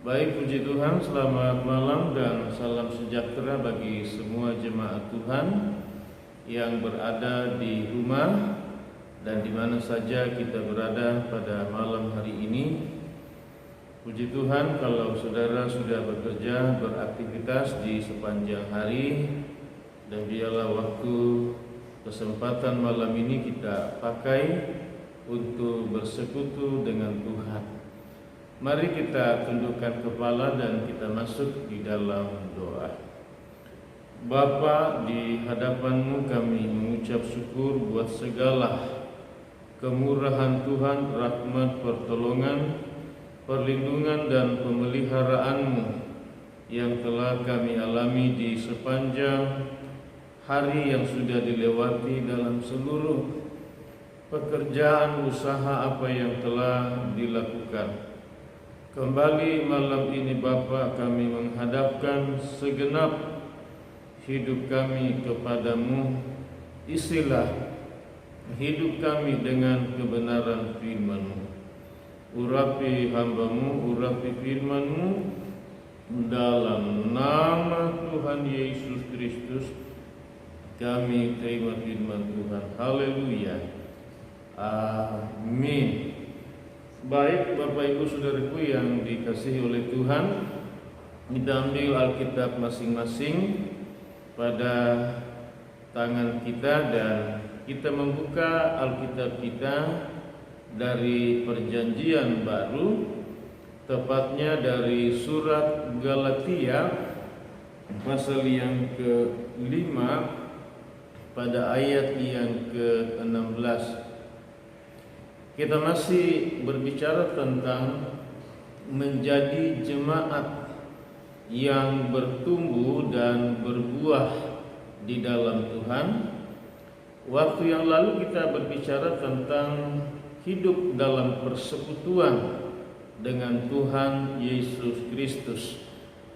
Baik, puji Tuhan, selamat malam dan salam sejahtera bagi semua jemaat Tuhan yang berada di rumah dan di mana saja kita berada pada malam hari ini. Puji Tuhan kalau saudara sudah bekerja, beraktivitas di sepanjang hari, dan biarlah waktu kesempatan malam ini kita pakai untuk bersekutu dengan Tuhan. Mari kita tundukkan kepala dan kita masuk di dalam doa. Bapa, di hadapan-Mu kami mengucap syukur buat segala kemurahan Tuhan, rahmat, pertolongan, perlindungan dan pemeliharaan-Mu yang telah kami alami di sepanjang hari yang sudah dilewati dalam seluruh pekerjaan usaha apa yang telah dilakukan. Kembali malam ini Bapa, kami menghadapkan segenap hidup kami kepadamu. Isilah hidup kami dengan kebenaran firman-Mu. Urapi hamba-Mu, urapi firman-Mu, dalam nama Tuhan Yesus Kristus kami terima firman Tuhan. Haleluya. Amin. Baik Bapak Ibu Saudaraku yang dikasihi oleh Tuhan, kita ambil Alkitab masing-masing pada tangan kita dan kita membuka Alkitab kita dari Perjanjian Baru, tepatnya dari surat Galatia pasal yang ke-5 pada ayat yang ke-16. Kita masih berbicara tentang menjadi jemaat yang bertumbuh dan berbuah di dalam Tuhan. Waktu yang lalu kita berbicara tentang hidup dalam persekutuan dengan Tuhan Yesus Kristus.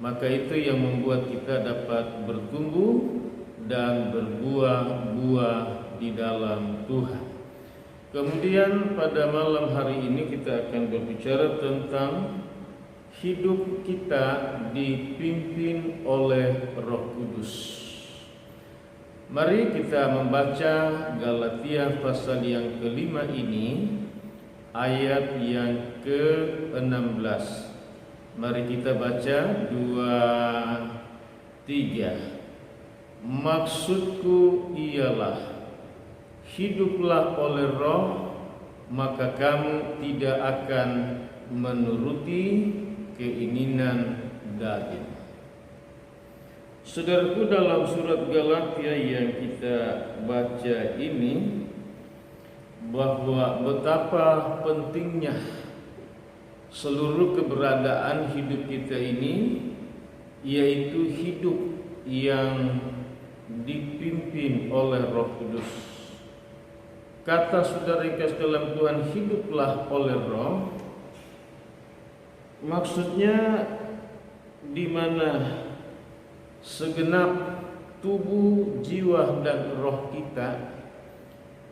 Maka itu yang membuat kita dapat bertumbuh dan berbuah-buah di dalam Tuhan. Kemudian pada malam hari ini kita akan berbicara tentang hidup kita dipimpin oleh Roh Kudus. Mari kita membaca Galatia pasal yang ke-5 ini, ayat yang ke-16. Mari kita baca 2, 3. Maksudku ialah, hiduplah oleh Roh, maka kamu tidak akan menuruti keinginan daging. Saudaraku, dalam surat Galatia yang kita baca ini, bahwa betapa pentingnya seluruh keberadaan hidup kita ini, yaitu hidup yang dipimpin oleh Roh Kudus. Kata saudara yang kasih dalam Tuhan, hiduplah oleh Roh, maksudnya di mana segenap tubuh, jiwa dan roh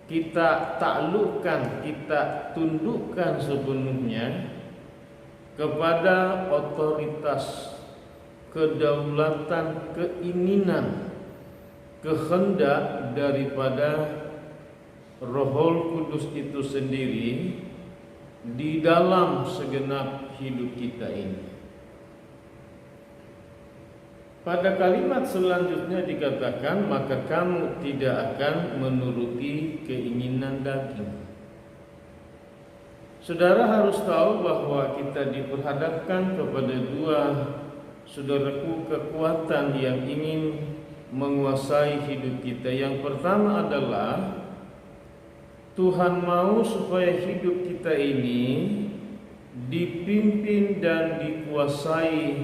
kita taklukkan, kita tundukkan sepenuhnya kepada otoritas, kedaulatan, keinginan, kehendak daripada Roh Kudus itu sendiri di dalam segenap hidup kita ini. Pada kalimat selanjutnya dikatakan, maka kamu tidak akan menuruti keinginan daging. Saudara harus tahu bahwa kita diperhadapkan kepada dua, saudaraku, kekuatan yang ingin menguasai hidup kita. Yang pertama adalah Tuhan mau supaya hidup kita ini dipimpin dan dikuasai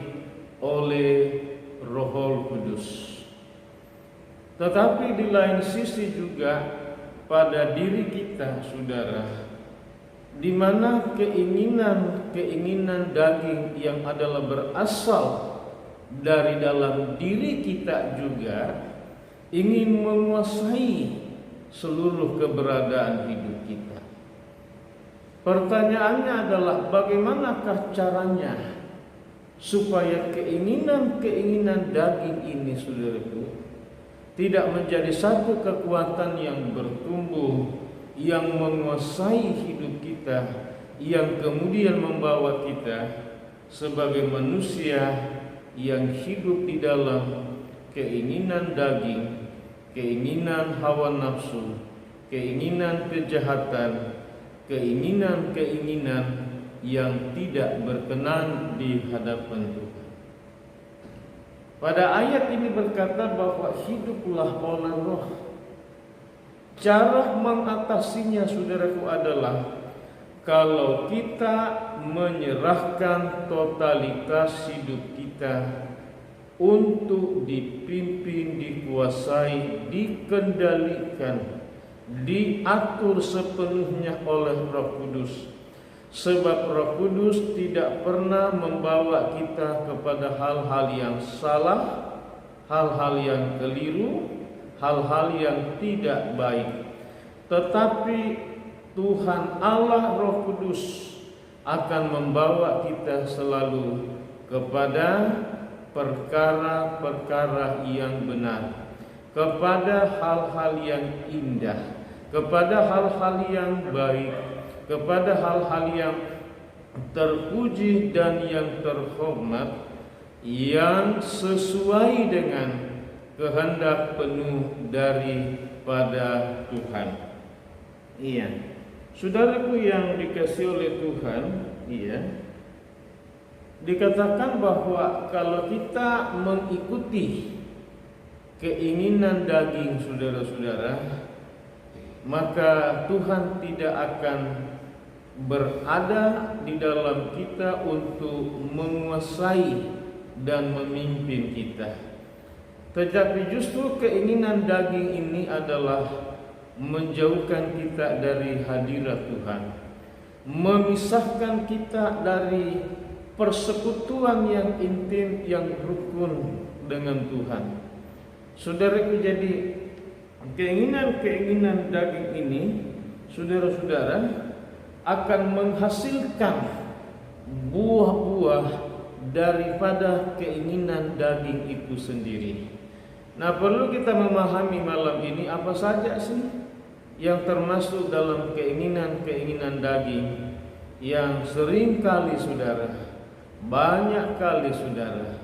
oleh Roh Kudus. Tetapi di lain sisi juga pada diri kita, saudara, di mana keinginan daging yang adalah berasal dari dalam diri kita juga ingin menguasai seluruh keberadaan hidup kita. Pertanyaannya adalah bagaimanakah caranya supaya keinginan-keinginan daging ini, saudaraku, tidak menjadi satu kekuatan yang bertumbuh, yang menguasai hidup kita, yang kemudian membawa kita sebagai manusia yang hidup di dalam keinginan daging, keinginan hawa nafsu, keinginan kejahatan, keinginan-keinginan yang tidak berkenan di hadapan Tuhan. Pada ayat ini berkata bahwa hiduplah oleh roh. Cara mengatasinya, saudaraku, adalah kalau kita menyerahkan totalitas hidup kita untuk dipimpin, dikuasai, dikendalikan, diatur sepenuhnya oleh Roh Kudus. Sebab Roh Kudus tidak pernah membawa kita kepada hal-hal yang salah, hal-hal yang keliru, hal-hal yang tidak baik. Tetapi Tuhan Allah Roh Kudus akan membawa kita selalu kepada perkara-perkara yang benar, kepada hal-hal yang indah, kepada hal-hal yang baik, kepada hal-hal yang terpuji dan yang terhormat, yang sesuai dengan kehendak penuh daripada Tuhan. Iya, saudaraku yang dikasihi oleh Tuhan, iya, dikatakan bahwa kalau kita mengikuti keinginan daging, saudara-saudara, maka Tuhan tidak akan berada di dalam kita untuk menguasai dan memimpin kita. Tetapi justru keinginan daging ini adalah menjauhkan kita dari hadirat Tuhan, memisahkan kita dari persekutuan yang intim, yang rukun dengan Tuhan. Saudaraku, jadi keinginan-keinginan daging ini, saudara-saudara, akan menghasilkan buah-buah daripada keinginan daging itu sendiri. Nah, perlu kita memahami malam ini apa saja sih yang termasuk dalam keinginan-keinginan daging yang sering kali, saudara, banyak kali, saudara,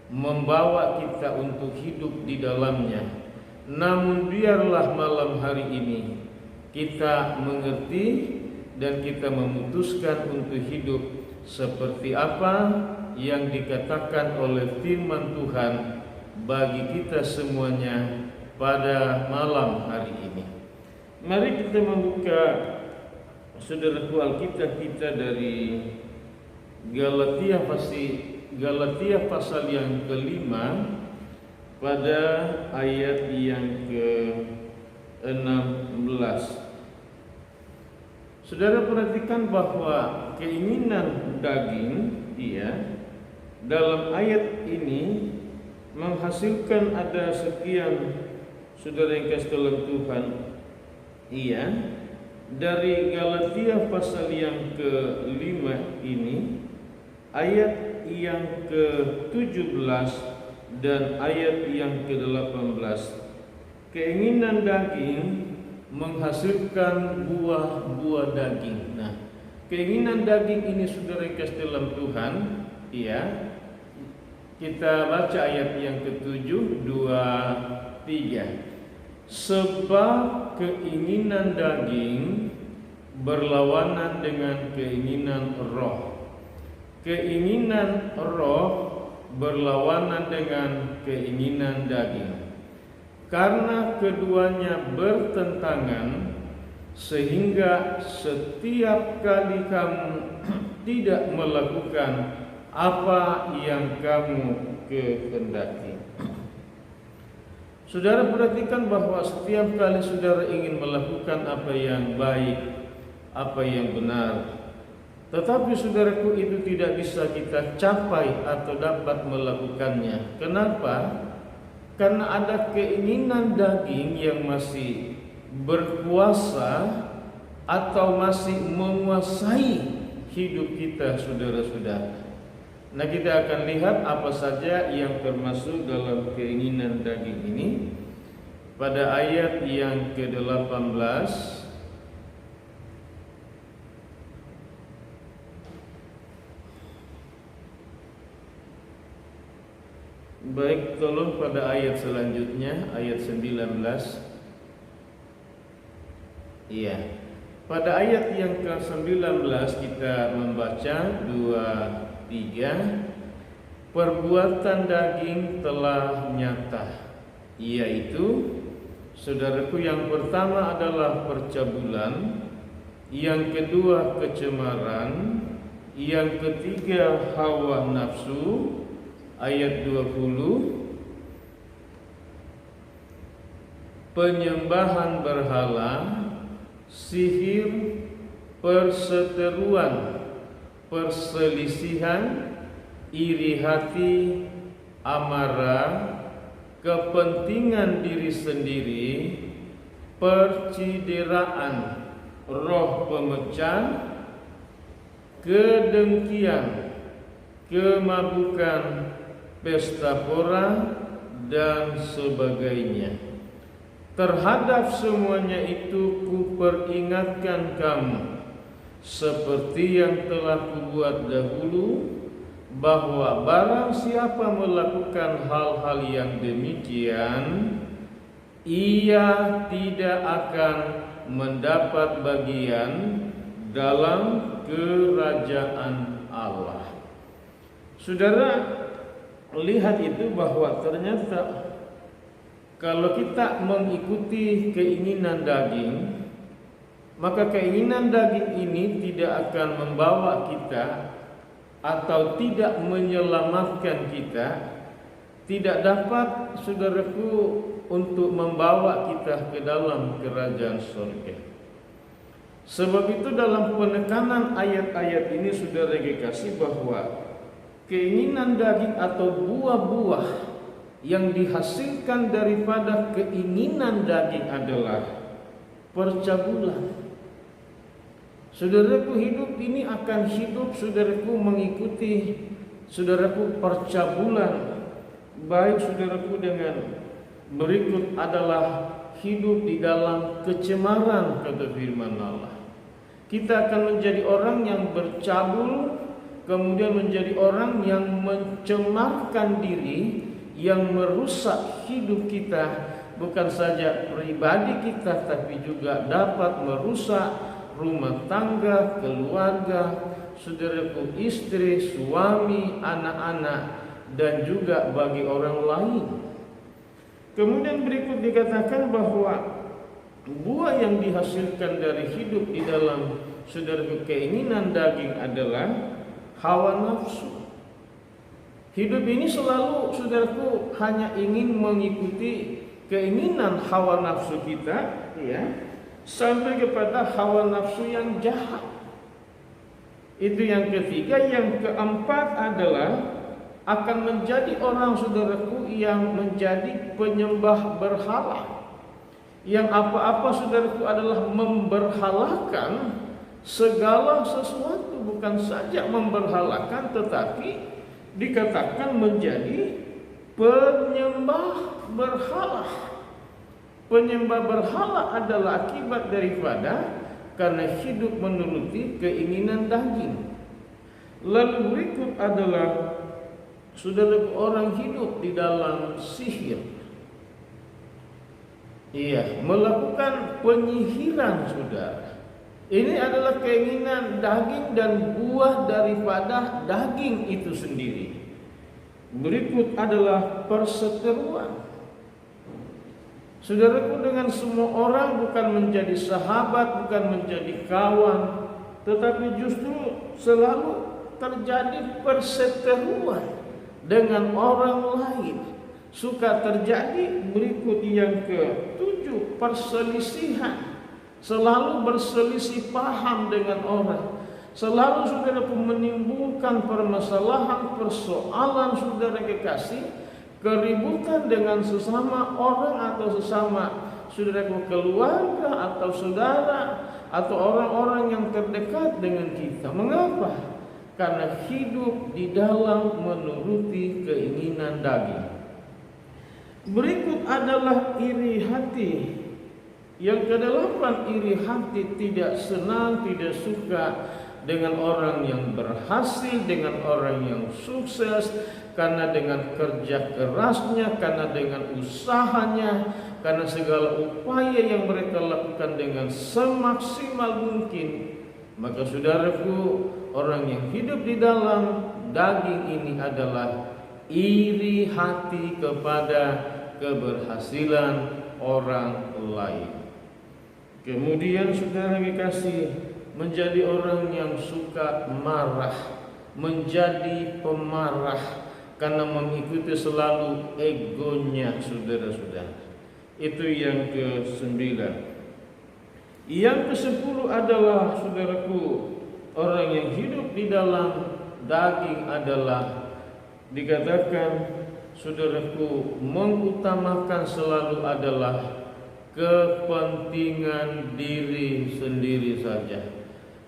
membawa kita untuk hidup di dalamnya. Namun biarlah malam hari ini kita mengerti dan kita memutuskan untuk hidup seperti apa yang dikatakan oleh firman Tuhan bagi kita semuanya pada malam hari ini. Mari kita membuka, saudaraku, Alkitab kita dari Galatia pasal yang kelima pada ayat yang ke-16. Saudara perhatikan bahwa keinginan daging, dalam ayat ini menghasilkan ada sekian, saudara yang kasih dalam Tuhan. Dari Galatia pasal yang ke-5 ini, ayat yang ke-17 dan ayat yang ke-18. Keinginan daging menghasilkan buah-buah daging. Nah, keinginan daging ini, saudara yang kasih dalam Tuhan, kita baca ayat yang ke-7, 2, 3. Sebab keinginan daging berlawanan dengan keinginan roh, keinginan roh berlawanan dengan keinginan daging. Karena keduanya bertentangan, sehingga setiap kali kamu tidak melakukan apa yang kamu kehendaki. Saudara perhatikan bahwa setiap kali saudara ingin melakukan apa yang baik, apa yang benar, tetapi saudaraku, itu tidak bisa kita capai atau dapat melakukannya. Kenapa? Karena ada keinginan daging yang masih berkuasa atau masih menguasai hidup kita, saudara-saudara. Nah, kita akan lihat apa saja yang termasuk dalam keinginan daging ini pada ayat yang ke-18. Baik, tolong pada ayat selanjutnya, ayat 19. Iya. Pada ayat yang ke-19 kita membaca 2-3. Perbuatan daging telah nyata, yaitu, saudaraku, yang pertama adalah percabulan, yang kedua kecemaran, yang ketiga hawa nafsu. Ayat 20, penyembahan berhala, sihir, perseteruan, perselisihan, iri hati, amarah, kepentingan diri sendiri, percideraan, roh pemecah, kedengkian, kemabukan, pesta pora, dan sebagainya. Terhadap semuanya itu kuperingatkan kamu, seperti yang telah kubuat dahulu, bahwa barang siapa melakukan hal-hal yang demikian, ia tidak akan mendapat bagian dalam kerajaan Allah. Saudara, lihat itu bahwa ternyata kalau kita mengikuti keinginan daging, maka keinginan daging ini tidak akan membawa kita atau tidak menyelamatkan kita, tidak dapat, saudaraku, untuk membawa kita ke dalam kerajaan surga. Sebab itu dalam penekanan ayat-ayat ini, saudara kekasih, bahwa keinginan daging atau buah-buah yang dihasilkan daripada keinginan daging adalah percabulan. Saudaraku, hidup ini akan hidup, saudaraku, mengikuti, saudaraku, percabulan. Baik, saudaraku, dengan berikut adalah hidup di dalam kecemaran, kata firman Allah. Kita akan menjadi orang yang bercabul, kemudian menjadi orang yang mencemarkan diri, yang merusak hidup kita, bukan saja pribadi kita, tapi juga dapat merusak rumah tangga, keluarga, saudaraku, istri, suami, anak-anak, dan juga bagi orang lain. Kemudian berikut dikatakan bahwa buah yang dihasilkan dari hidup di dalam, saudaraku, keinginan daging adalah hawa nafsu. Hidup ini selalu, saudaraku, hanya ingin mengikuti keinginan hawa nafsu kita, ya, sampai kepada hawa nafsu yang jahat. Itu yang ketiga. Yang keempat adalah akan menjadi orang, saudaraku, yang menjadi penyembah berhala, yang apa-apa, saudaraku, adalah memberhalakan segala sesuatu, bukan saja memberhalakan, tetapi dikatakan menjadi penyembah berhala. Penyembah berhala adalah akibat daripada karena hidup menuruti keinginan daging. Lalu berikut adalah, saudara, orang hidup di dalam sihir. Iya, melakukan penyihiran, saudara. Ini adalah keinginan daging dan buah daripada daging itu sendiri. Berikut adalah perseteruan. Saudaraku, dengan semua orang bukan menjadi sahabat, bukan menjadi kawan, tetapi justru selalu terjadi perseteruan dengan orang lain. Suka terjadi, berikut yang ke-7, perselisihan. Selalu berselisih paham dengan orang, selalu, saudaraku, menimbulkan permasalahan, persoalan, saudara kekasih, keributan dengan sesama orang atau sesama, saudaraku, keluarga atau saudara atau orang-orang yang terdekat dengan kita. Mengapa? karena hidup di dalam menuruti keinginan daging. Berikut adalah iri hati. Yang kedelapan, iri hati tidak senang, tidak suka dengan orang yang berhasil, dengan orang yang sukses, karena dengan kerja kerasnya, karena dengan usahanya, karena segala upaya yang mereka lakukan dengan semaksimal mungkin. Maka saudaraku, orang yang hidup di dalam daging ini adalah iri hati kepada keberhasilan orang lain. Kemudian saudara dikasih menjadi orang yang suka marah, menjadi pemarah karena mengikuti selalu egonya saudara-saudara. Itu yang ke-9. Yang ke-10 adalah saudaraku, orang yang hidup di dalam daging adalah dikatakan saudaraku mengutamakan selalu adalah kepentingan diri sendiri saja.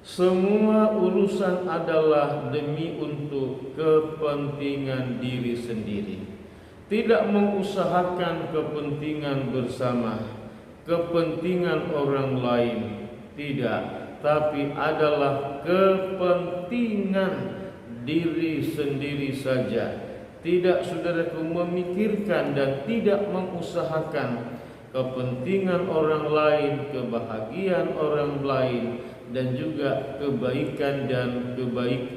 Semua urusan adalah demi untuk kepentingan diri sendiri. Tidak mengusahakan kepentingan bersama, kepentingan orang lain, tidak, tapi adalah kepentingan diri sendiri saja. Tidak saudaraku memikirkan dan tidak mengusahakan kepentingan orang lain, kebahagiaan orang lain, dan juga kebaikan dan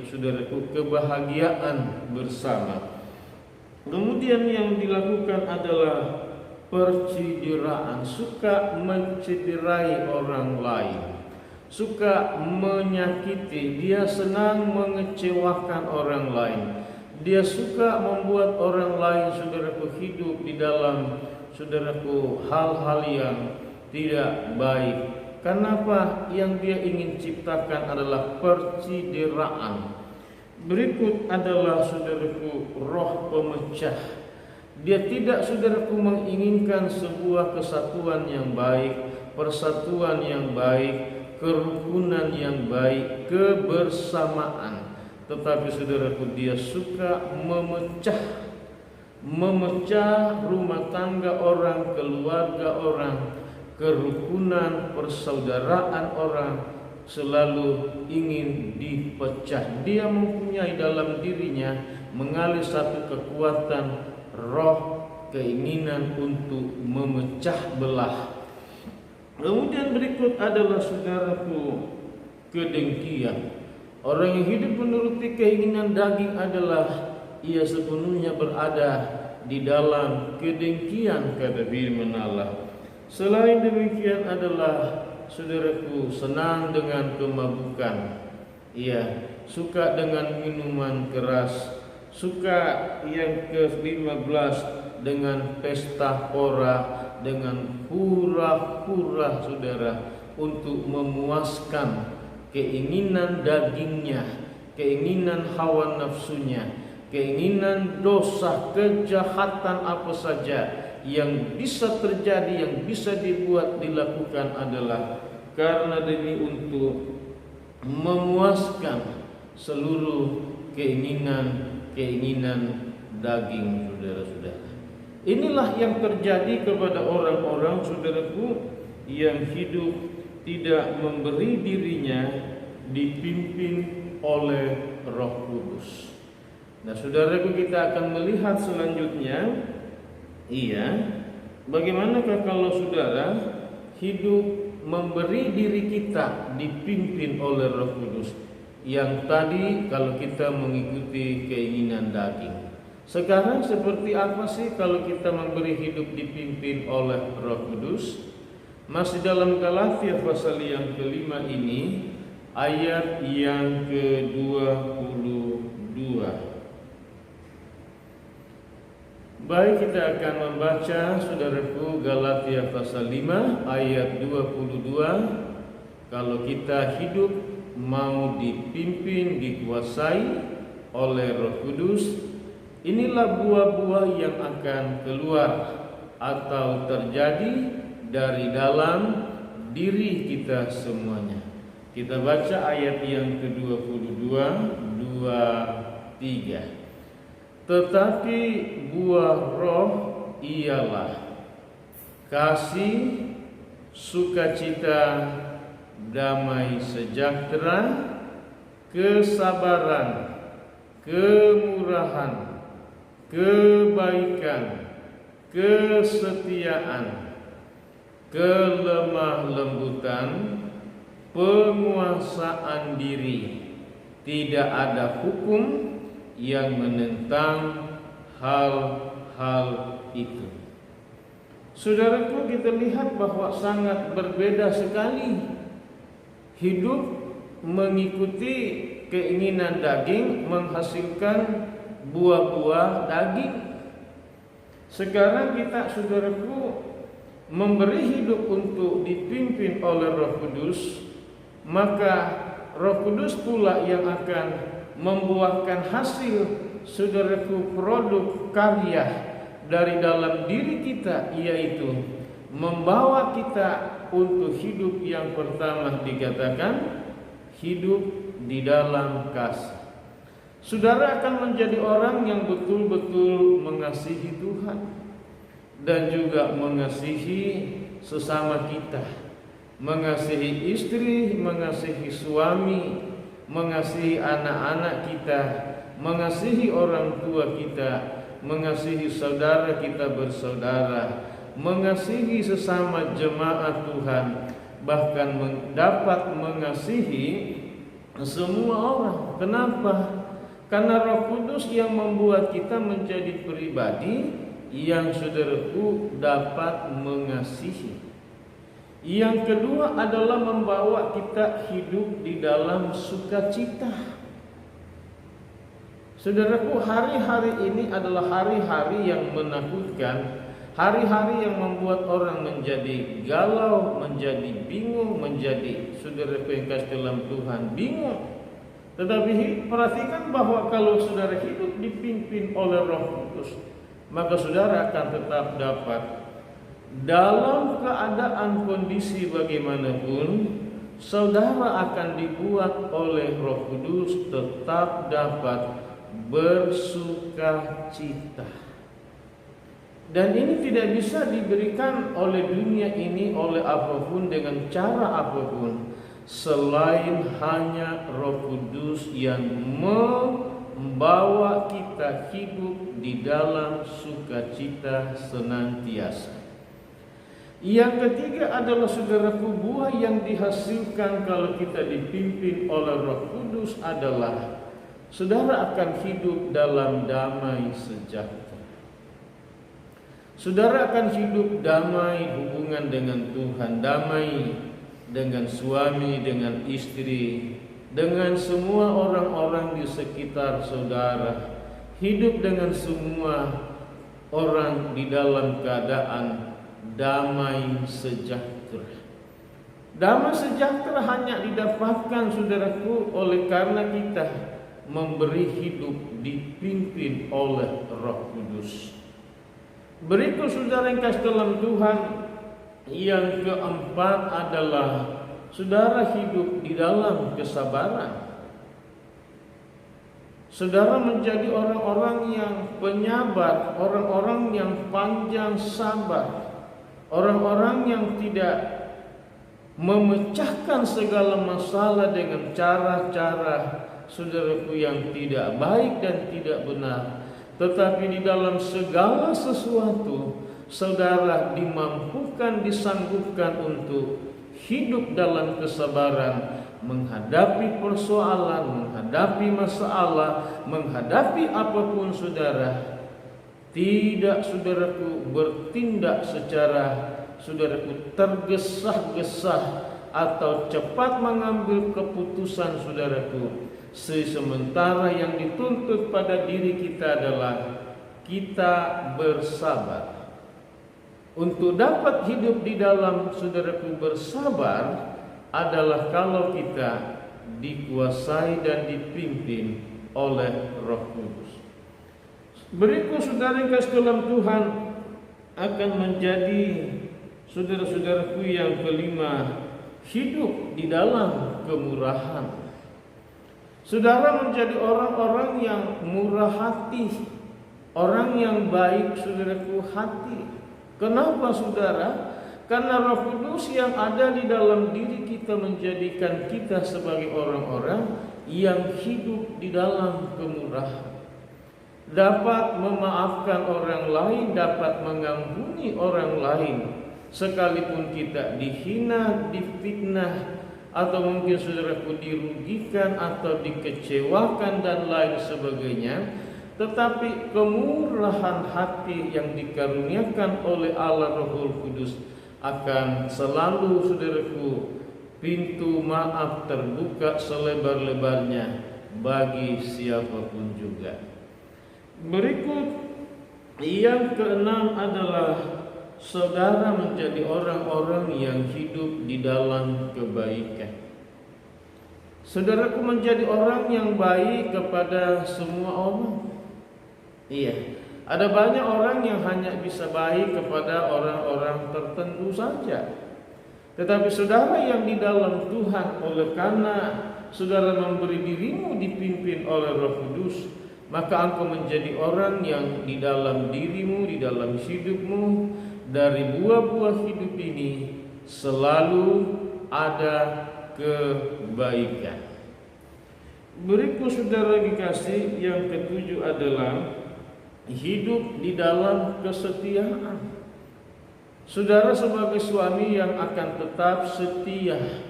saudaraku kebahagiaan bersama. Kemudian yang dilakukan adalah percideraan, suka mencederai orang lain, suka menyakiti, dia senang mengecewakan orang lain, dia suka membuat orang lain saudaraku hidup di dalam saudaraku hal-hal yang tidak baik. Kenapa? Yang dia ingin ciptakan adalah percideraan. Berikut adalah saudaraku roh pemecah. Dia tidak saudaraku menginginkan sebuah kesatuan yang baik, persatuan yang baik, kerukunan yang baik, kebersamaan. Tetapi saudaraku dia suka memecah rumah tangga orang, keluarga orang, kerukunan persaudaraan orang, selalu ingin dipecah. Dia mempunyai dalam dirinya mengalir satu kekuatan roh keinginan untuk memecah belah. Kemudian berikut adalah saudaraku kedengkian. Orang yang hidup menuruti keinginan daging adalah ia sepenuhnya berada di dalam kedengkian, kata firman Allah. Selain demikian adalah saudaraku senang dengan kemabukan. Ia suka dengan minuman keras, suka yang ke-15 dengan pesta pora, dengan pura-pura saudara untuk memuaskan keinginan dagingnya, keinginan hawa nafsunya, keinginan dosa, kejahatan apa saja yang bisa terjadi, yang bisa dilakukan adalah karena demi untuk memuaskan seluruh keinginan daging saudara-saudara. Inilah yang terjadi kepada orang-orang saudaraku yang hidup tidak memberi dirinya dipimpin oleh Roh Kudus. Nah, saudaraku, kita akan melihat selanjutnya, bagaimanakah kalau saudara hidup memberi diri kita dipimpin oleh Roh Kudus. Yang tadi kalau kita mengikuti keinginan daging. Sekarang seperti apa sih kalau kita memberi hidup dipimpin oleh Roh Kudus? Masih dalam Galatia pasal yang ke-5 ini, ayat yang ke-22. Baik, kita akan membaca saudaraku Galatia pasal 5 ayat 22. Kalau kita hidup mau dipimpin, dikuasai oleh Roh Kudus, inilah buah-buah yang akan keluar atau terjadi dari dalam diri kita semuanya. Kita baca ayat yang ke-22 2, 3. Tetapi buah roh ialah kasih, sukacita, damai sejahtera, kesabaran, kemurahan, kebaikan, kesetiaan, kelemah lembutan, penguasaan diri. Tidak ada hukum yang menentang hal-hal itu. Saudaraku, kita lihat bahwa sangat berbeda sekali hidup mengikuti keinginan daging menghasilkan buah-buah daging. Sekarang kita, saudaraku, memberi hidup untuk dipimpin oleh Roh Kudus, maka Roh Kudus pula yang akan membuahkan hasil, saudaraku, produk karya dari dalam diri kita, yaitu membawa kita untuk hidup yang pertama dikatakan hidup di dalam kasih. Saudara akan menjadi orang yang betul-betul mengasihi Tuhan dan juga mengasihi sesama kita, mengasihi istri, mengasihi suami, mengasihi anak-anak kita, mengasihi orang tua kita, mengasihi saudara kita bersaudara, mengasihi sesama jemaat Tuhan, bahkan dapat mengasihi semua orang. Kenapa? Karena Roh Kudus yang membuat kita menjadi pribadi yang, saudaraku, dapat mengasihi. Yang kedua adalah membawa kita hidup di dalam sukacita. Saudaraku, hari-hari ini adalah hari-hari yang menakutkan, hari-hari yang membuat orang menjadi galau, menjadi bingung, menjadi, saudaraku yang kasih dalam Tuhan, bingung. Tetapi perhatikan bahwa kalau saudara hidup dipimpin oleh Roh Kudus, maka saudara akan tetap dapat dalam keadaan kondisi bagaimanapun, saudara akan dibuat oleh Roh Kudus tetap dapat bersukacita. Dan ini tidak bisa diberikan oleh dunia ini, oleh apapun, dengan cara apapun, selain hanya Roh Kudus yang membawa kita hidup di dalam sukacita senantiasa. Yang ketiga adalah, saudaraku, buah yang dihasilkan kalau kita dipimpin oleh Roh Kudus adalah saudara akan hidup dalam damai sejahtera. Saudara akan hidup damai hubungan dengan Tuhan, damai dengan suami, dengan istri, dengan semua orang-orang di sekitar saudara, hidup dengan semua orang di dalam keadaan damai sejahtera. Damai sejahtera hanya didapatkan, saudaraku, oleh karena kita memberi hidup dipimpin oleh Roh Kudus. Berikut, saudara yang kasih dalam Tuhan, yang keempat adalah saudara hidup di dalam kesabaran. Saudara menjadi orang-orang yang penyabar, orang-orang yang panjang sabar, orang-orang yang tidak memecahkan segala masalah dengan cara-cara, saudaraku, yang tidak baik dan tidak benar. Tetapi di dalam segala sesuatu, saudara dimampukan, disanggupkan untuk hidup dalam kesabaran, menghadapi persoalan, menghadapi masalah, menghadapi apapun, saudara. Tidak, saudaraku, bertindak secara, saudaraku, tergesa-gesa atau cepat mengambil keputusan, saudaraku. Sementara yang dituntut pada diri kita adalah kita bersabar. Untuk dapat hidup di dalam, saudaraku, bersabar adalah kalau kita dikuasai dan dipimpin oleh Roh Kudus. Berikut, saudara yang kasih dalam Tuhan, akan menjadi, saudara-saudaraku, yang kelima, hidup di dalam kemurahan. Saudara menjadi orang-orang yang murah hati, orang yang baik, saudaraku, hati. Kenapa, saudara? Karena Roh Kudus yang ada di dalam diri kita menjadikan kita sebagai orang-orang yang hidup di dalam kemurahan. Dapat memaafkan orang lain, dapat mengampuni orang lain, sekalipun kita dihina, difitnah, atau mungkin saudaraku dirugikan atau dikecewakan dan lain sebagainya. Tetapi kemurahan hati yang dikaruniakan oleh Allah Rohul Kudus akan selalu, saudaraku, pintu maaf terbuka selebar-lebarnya bagi siapapun juga. Berikut yang keenam adalah saudara menjadi orang-orang yang hidup di dalam kebaikan. Saudaraku menjadi orang yang baik kepada semua orang. Iya, ada banyak orang yang hanya bisa baik kepada orang-orang tertentu saja. Tetapi saudara yang di dalam Tuhan, oleh karena saudara memberi dirimu dipimpin oleh Roh Kudus, maka engkau menjadi orang yang di dalam dirimu, di dalam hidupmu, dari buah-buah hidup ini selalu ada kebaikan. Berikut saudara dikasih, yang ketujuh adalah hidup di dalam kesetiaan. Saudara sebagai suami yang akan tetap setia,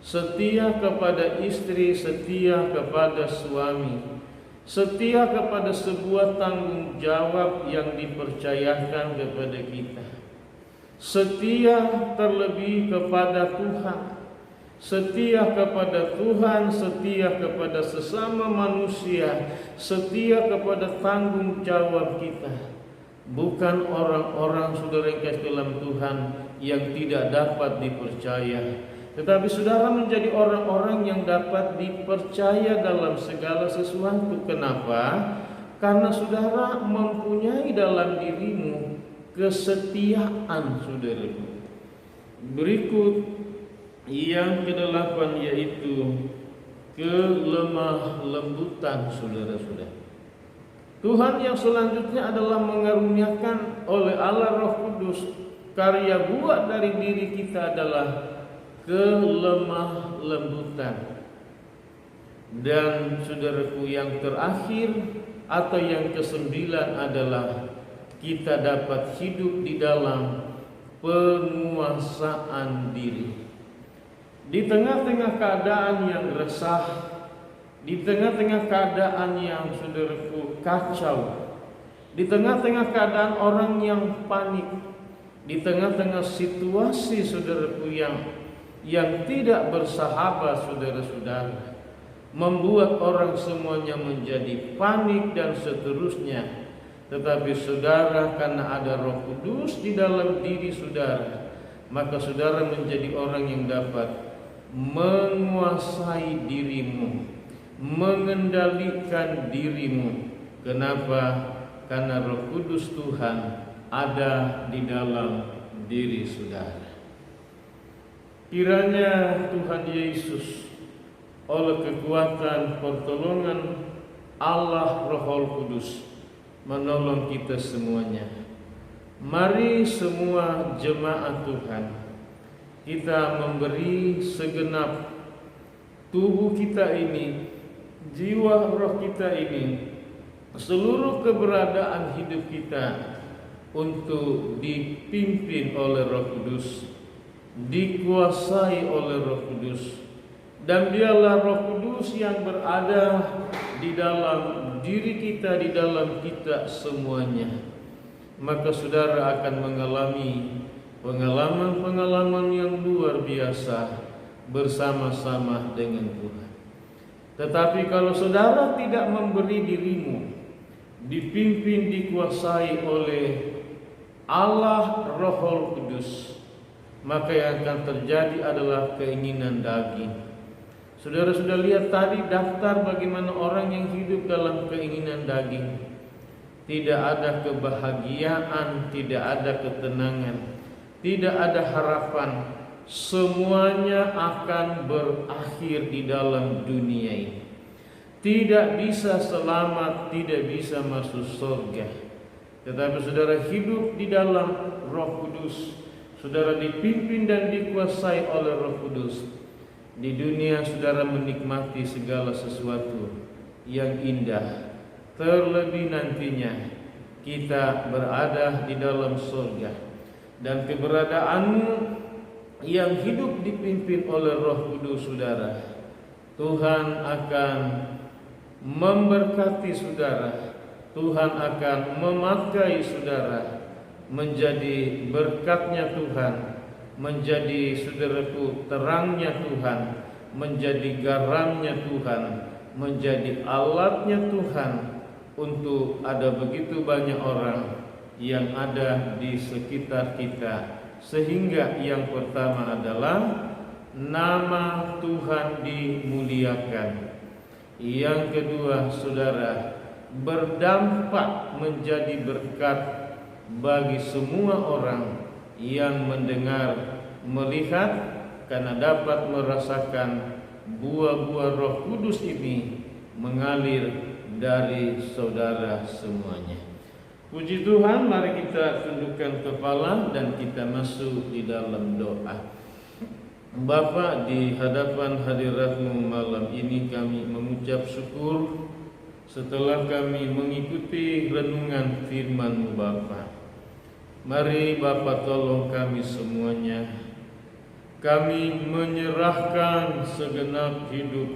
setia kepada istri, setia kepada suami, setia kepada sebuah tanggung jawab yang dipercayakan kepada kita, setia terlebih kepada Tuhan, setia kepada Tuhan, setia kepada sesama manusia, setia kepada tanggung jawab kita. Bukan orang-orang saudara yang kasih dalam Tuhan yang tidak dapat dipercaya, tetapi saudara menjadi orang-orang yang dapat dipercaya dalam segala sesuatu. Kenapa? Karena saudara mempunyai dalam dirimu kesetiaan, saudaraku. Berikut yang kedelapan yaitu kelemah lembutan, saudara-saudara. Tuhan yang selanjutnya adalah mengaruniakan oleh Allah Roh Kudus karya buah dari diri kita adalah kelemah lembutan. Dan saudaraku, yang terakhir atau yang kesembilan adalah kita dapat hidup di dalam penguasaan diri. Di tengah-tengah keadaan yang resah, di tengah-tengah keadaan yang saudaraku kacau, di tengah-tengah keadaan orang yang panik, di tengah-tengah situasi saudaraku yang tidak bersahabat, saudara-saudara, membuat orang semuanya menjadi panik dan seterusnya. Tetapi saudara, karena ada Roh Kudus di dalam diri saudara, maka saudara menjadi orang yang dapat menguasai dirimu, mengendalikan dirimu. Kenapa? Karena Roh Kudus Tuhan ada di dalam diri saudara. Kiranya Tuhan Yesus oleh kekuatan pertolongan Allah Roh Kudus menolong kita semuanya. Mari semua jemaat Tuhan, kita memberi segenap tubuh kita ini, jiwa roh kita ini, seluruh keberadaan hidup kita untuk dipimpin oleh Roh Kudus, dikuasai oleh Roh Kudus. Dan dialah Roh Kudus yang berada di dalam diri kita, di dalam kita semuanya. Maka saudara akan mengalami pengalaman-pengalaman yang luar biasa bersama-sama dengan Tuhan. Tetapi kalau saudara tidak memberi dirimu dipimpin, dikuasai oleh Allah Roh Kudus, maka yang akan terjadi adalah keinginan daging. Saudara sudah lihat tadi daftar bagaimana orang yang hidup dalam keinginan daging. Tidak ada kebahagiaan, tidak ada ketenangan, tidak ada harapan. Semuanya akan berakhir di dalam dunia ini. tidak bisa selamat, tidak bisa masuk surga. Tetapi saudara hidup di dalam Roh Kudus, saudara dipimpin dan dikuasai oleh Roh Kudus. Di dunia saudara menikmati segala sesuatu yang indah. Terlebih nantinya kita berada di dalam surga. Dan keberadaanmu yang hidup dipimpin oleh Roh Kudus saudara, Tuhan akan memberkati saudara. Tuhan akan memakai saudara menjadi berkatnya Tuhan, menjadi saudaraku terangnya Tuhan, menjadi garamnya Tuhan, menjadi alatnya Tuhan untuk ada begitu banyak orang yang ada di sekitar kita. Sehingga yang pertama adalah nama Tuhan dimuliakan. Yang kedua saudara, berdampak menjadi berkat bagi semua orang yang mendengar, melihat, karena dapat merasakan buah-buah Roh Kudus ini mengalir dari saudara semuanya. Puji Tuhan, mari kita tundukkan kepala dan kita masuk di dalam doa. Bapa, di hadapan hadirat-Mu malam ini kami mengucap syukur setelah kami mengikuti renungan firman-Mu Bapa. Mari Bapa tolong kami semuanya. Kami menyerahkan segenap hidup,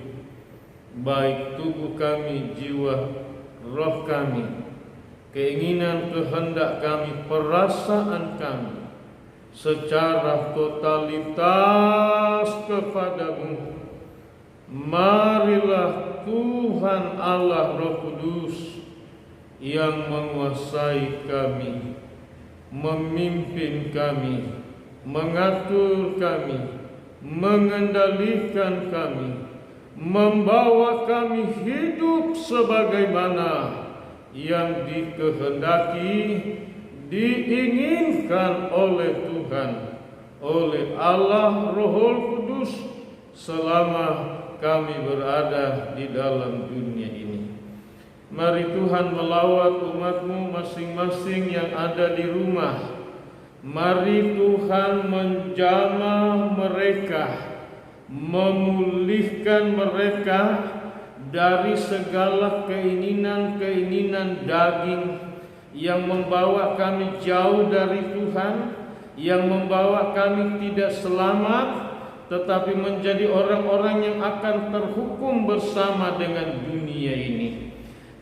baik tubuh kami, jiwa, roh kami, keinginan, kehendak kami, perasaan kami, secara totalitas kepadamu. Marilah Tuhan Allah Roh Kudus yang menguasai kami, memimpin kami, mengatur kami, mengendalikan kami, membawa kami hidup sebagaimana yang dikehendaki, diinginkan oleh Tuhan, oleh Allah Roh Kudus selama kami berada di dalam dunia ini. Mari Tuhan melawat umat-Mu masing-masing yang ada di rumah. Mari Tuhan menjamah mereka, memulihkan mereka dari segala keinginan-keinginan daging yang membawa kami jauh dari Tuhan, yang membawa kami tidak selamat, tetapi menjadi orang-orang yang akan terhukum bersama dengan dunia ini.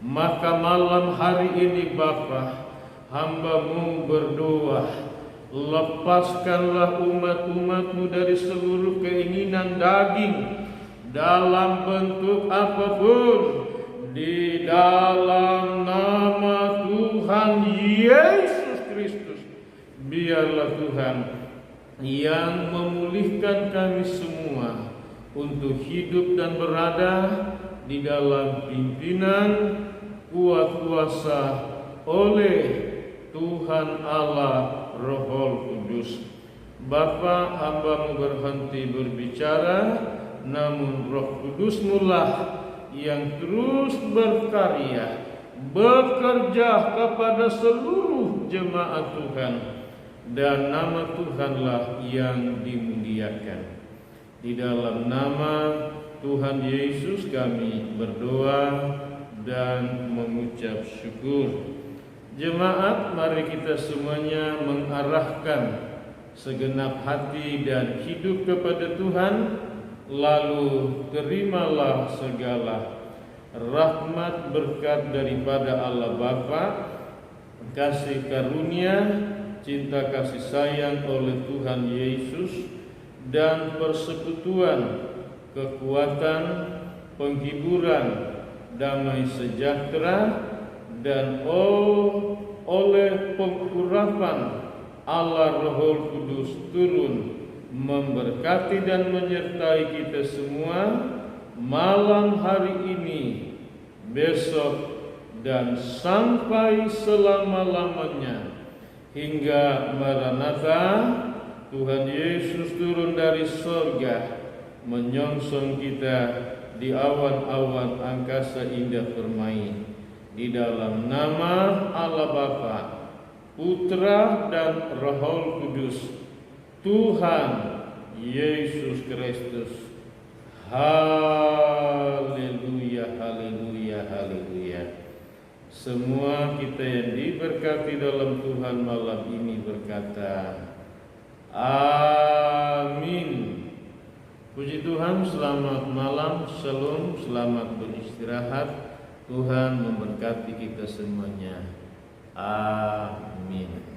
Maka malam hari ini Bapa, hamba-Mu berdoa, lepaskanlah umat-umat-Mu dari seluruh keinginan daging dalam bentuk apapun, di dalam nama Tuhan Yesus Kristus. Biarlah Tuhan yang memulihkan kami semua untuk hidup dan berada di dalam pimpinan kuat kuasa oleh Tuhan Allah Roh Kudus. Bapa, hamba-Mu berhenti berbicara, namun Roh Kudus-Mu lah yang terus berkarya, bekerja kepada seluruh jemaat Tuhan, dan nama Tuhanlah yang dimuliakan. Di dalam nama Tuhan Yesus kami berdoa dan mengucap syukur. Jemaat, mari kita semuanya mengarahkan segenap hati dan hidup kepada Tuhan, lalu terimalah segala rahmat berkat daripada Allah Bapa, kasih karunia, cinta kasih sayang oleh Tuhan Yesus, dan persekutuan, kekuatan, penghiburan, damai sejahtera, dan oleh pengurapan Allah Roh Kudus turun memberkati dan menyertai kita semua malam hari ini, besok, dan sampai selama-lamanya, hingga Maranatha, Tuhan Yesus turun dari surga menyongsong kita di awan-awan angkasa indah permai. Di dalam nama Allah Bapa, Putra dan Roh Kudus, Tuhan Yesus Kristus. Haleluya, haleluya, haleluya. Semua kita yang diberkati dalam Tuhan malam ini berkata, amin. Puji Tuhan, selamat malam, shalom, selamat beristirahat. Tuhan memberkati kita semuanya. Amin.